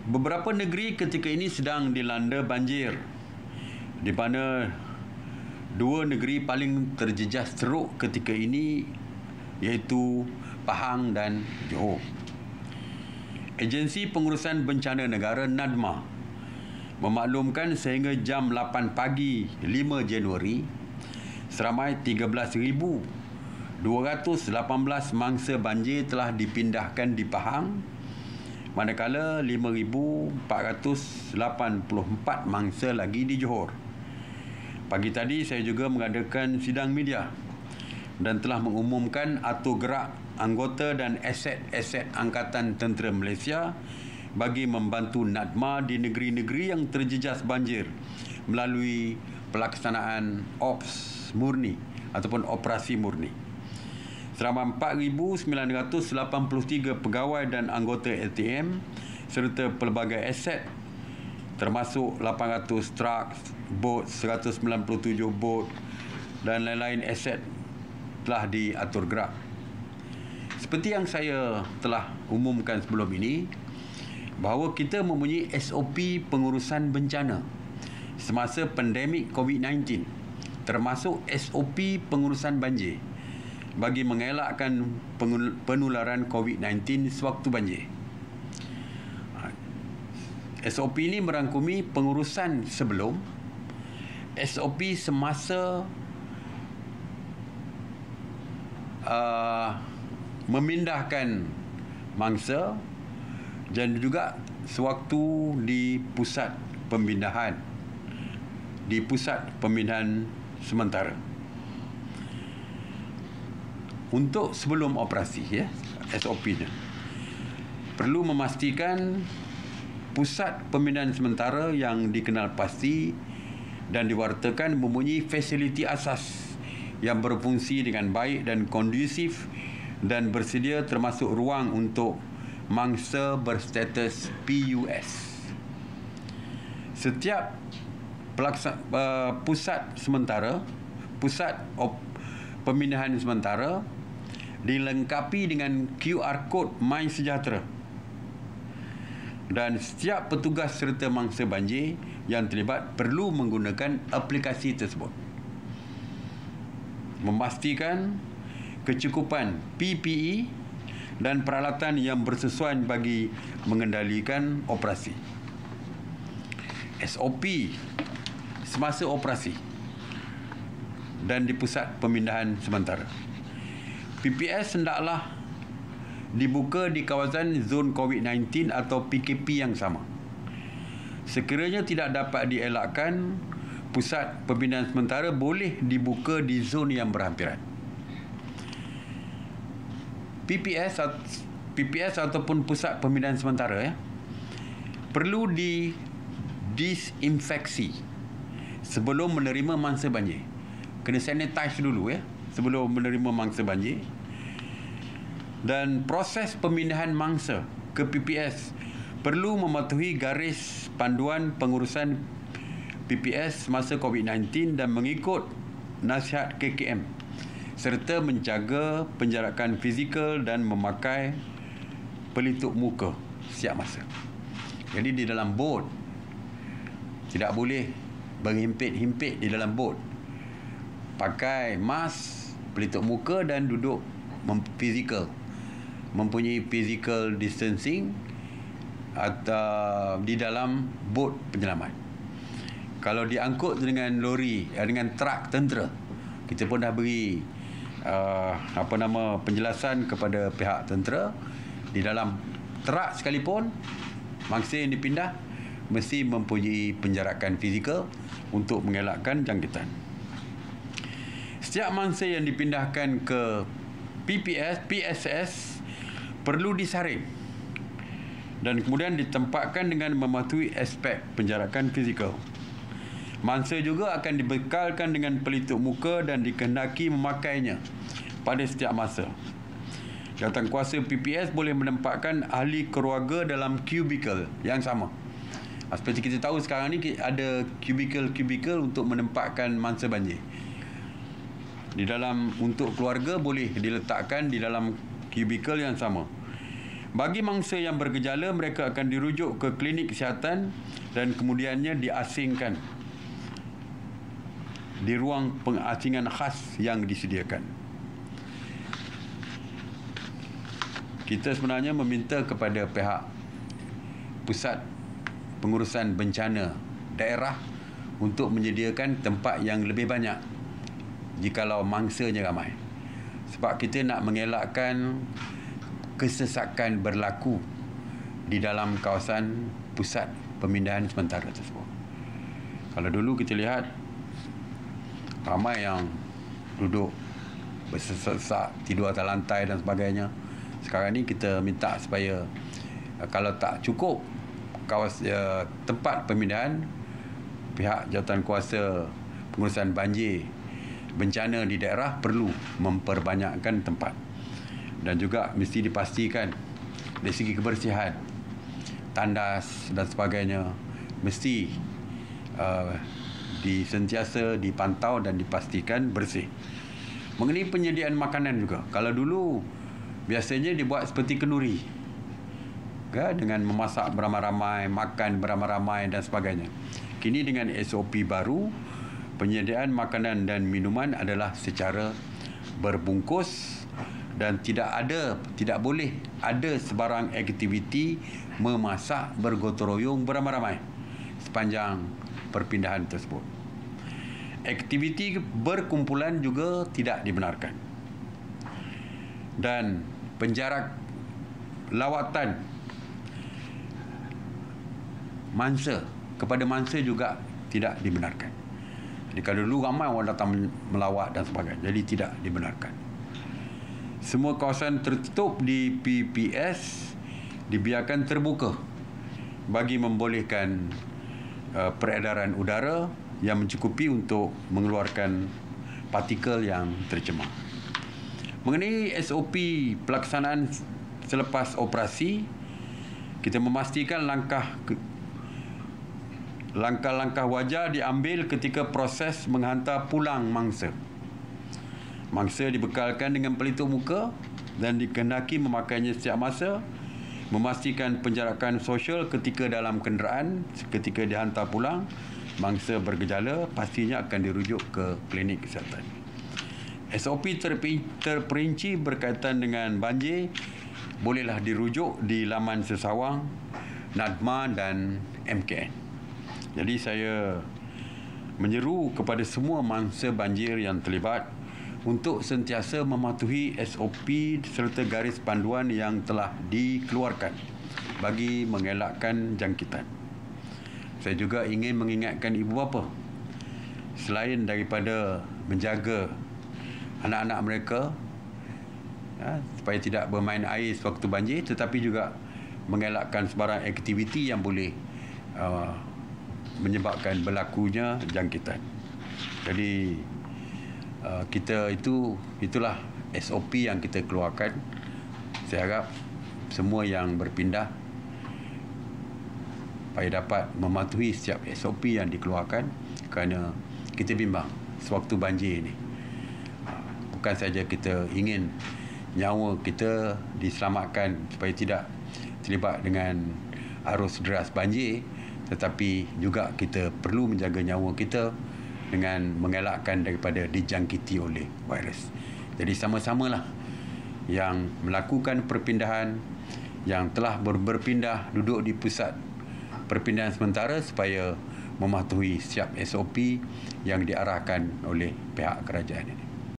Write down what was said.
Beberapa negeri ketika ini sedang dilanda banjir, di mana dua negeri paling terjejas teruk ketika ini iaitu Pahang dan Johor. Agensi Pengurusan Bencana Negara NADMA memaklumkan sehingga jam 8 pagi 5 Januari seramai 13,218 mangsa banjir telah dipindahkan di Pahang, manakala 5,484 mangsa lagi di Johor. Pagi tadi saya juga mengadakan sidang media dan telah mengumumkan atur gerak anggota dan aset-aset Angkatan Tentera Malaysia bagi membantu NADMA di negeri-negeri yang terjejas banjir melalui pelaksanaan OPS murni ataupun operasi murni. Selama 4,983 pegawai dan anggota LTM serta pelbagai aset termasuk 800 truk, bot, 197 bot dan lain-lain aset telah diatur gerak. Seperti yang saya telah umumkan sebelum ini, bahawa kita mempunyai SOP pengurusan bencana semasa pandemik COVID-19, termasuk SOP pengurusan banjir bagi mengelakkan penularan COVID-19 sewaktu banjir. SOP ini merangkumi pengurusan sebelum, SOP semasa memindahkan mangsa dan juga sewaktu di pusat pemindahan sementara. Untuk sebelum operasi, SOP-nya perlu memastikan pusat pemindahan sementara yang dikenal pasti dan diwartakan mempunyai fasiliti asas yang berfungsi dengan baik dan kondusif dan bersedia termasuk ruang untuk mangsa berstatus PUS. Setiap pusat pemindahan sementara dilengkapi dengan QR Code MySejahtera dan setiap petugas serta mangsa banjir yang terlibat perlu menggunakan aplikasi tersebut. Memastikan kecukupan PPE dan peralatan yang bersesuaian bagi mengendalikan operasi. SOP semasa operasi dan di pusat pemindahan sementara. PPS hendaklah dibuka di kawasan zon COVID-19 atau PKP yang sama. Sekiranya tidak dapat dielakkan, pusat pemindahan sementara boleh dibuka di zon yang berhampiran. PPS ataupun pusat pemindahan sementara perlu disinfeksi sebelum menerima mangsa banjir. Kena sanitize dulu sebelum menerima mangsa banjir. Dan proses pemindahan mangsa ke PPS perlu mematuhi garis panduan pengurusan PPS semasa COVID-19 dan mengikut nasihat KKM serta menjaga penjarakan fizikal dan memakai pelitup muka setiap masa. Jadi di dalam bot tidak boleh berhimpit-himpit di dalam bot. Pakai mask, pelitup muka dan duduk fizikal. Mempunyai physical distancing atau di dalam bot penyelamat. Kalau diangkut dengan lori, dengan truk tentera, kita pun dah beri penjelasan kepada pihak tentera, di dalam truk sekalipun mangsa yang dipindah mesti mempunyai penjarakan fizikal untuk mengelakkan jangkitan. Setiap mangsa yang dipindahkan ke PSS perlu disaring dan kemudian ditempatkan dengan mematuhi aspek penjarakan fizikal. Mangsa juga akan dibekalkan dengan pelitup muka dan dikehendaki memakainya pada setiap masa. Jawatankuasa PPS boleh menempatkan ahli keluarga dalam kubikel yang sama. Seperti kita tahu sekarang ni ada kubikel untuk menempatkan mangsa banjir. Di dalam untuk keluarga boleh diletakkan di dalam kubikel yang sama. Bagi mangsa yang bergejala, mereka akan dirujuk ke klinik kesihatan dan kemudiannya diasingkan di ruang pengasingan khas yang disediakan. Kita sebenarnya meminta kepada pihak pusat pengurusan bencana daerah untuk menyediakan tempat yang lebih banyak jikalau mangsanya ramai. Sebab kita nak mengelakkan kesesakan berlaku di dalam kawasan pusat pemindahan sementara tersebut. Kalau dulu kita lihat ramai yang duduk bersesak, tidur atas lantai dan sebagainya. Sekarang ni kita minta supaya kalau tak cukup tempat pemindahan, pihak jawatankuasa pengurusan banjir bencana di daerah perlu memperbanyakkan tempat. Dan juga mesti dipastikan dari segi kebersihan, tandas dan sebagainya mesti sentiasa dipantau dan dipastikan bersih. Mengenai penyediaan makanan juga, kalau dulu biasanya dibuat seperti kenduri, dengan memasak beramai-ramai, makan beramai-ramai dan sebagainya. Kini dengan SOP baru, penyediaan makanan dan minuman adalah secara berbungkus dan tidak boleh ada sebarang aktiviti memasak bergotong royong beramai-ramai sepanjang perpindahan tersebut. Aktiviti berkumpulan juga tidak dibenarkan. Dan penjarak lawatan mangsa kepada mangsa juga tidak dibenarkan. Jadi kalau dulu ramai orang datang melawat dan sebagainya, jadi tidak dibenarkan. Semua kawasan tertutup di PPS dibiarkan terbuka bagi membolehkan peredaran udara yang mencukupi untuk mengeluarkan partikel yang tercemar. Mengenai SOP pelaksanaan selepas operasi, kita memastikan langkah-langkah wajar diambil ketika proses menghantar pulang mangsa. Mangsa dibekalkan dengan pelitup muka dan dikehendaki memakainya setiap masa, memastikan penjarakan sosial ketika dalam kenderaan. Ketika dihantar pulang, mangsa bergejala pastinya akan dirujuk ke klinik kesihatan. SOP terperinci berkaitan dengan banjir bolehlah dirujuk di laman Sesawang, NADMA dan MKN. Jadi saya menyeru kepada semua mangsa banjir yang terlibat untuk sentiasa mematuhi SOP serta garis panduan yang telah dikeluarkan bagi mengelakkan jangkitan. Saya juga ingin mengingatkan ibu bapa, selain daripada menjaga anak-anak mereka supaya tidak bermain air sewaktu banjir, tetapi juga mengelakkan sebarang aktiviti yang boleh menyebabkan berlakunya jangkitan. Jadi itulah SOP yang kita keluarkan. Saya harap semua yang berpindah supaya dapat mematuhi setiap SOP yang dikeluarkan, kerana kita bimbang sewaktu banjir ini. Bukan saja kita ingin nyawa kita diselamatkan supaya tidak terlibat dengan arus deras banjir, tetapi juga kita perlu menjaga nyawa kita dengan mengelakkan daripada dijangkiti oleh virus. Jadi sama-samalah yang melakukan perpindahan, yang telah berpindah duduk di pusat perpindahan sementara supaya mematuhi setiap SOP yang diarahkan oleh pihak kerajaan ini.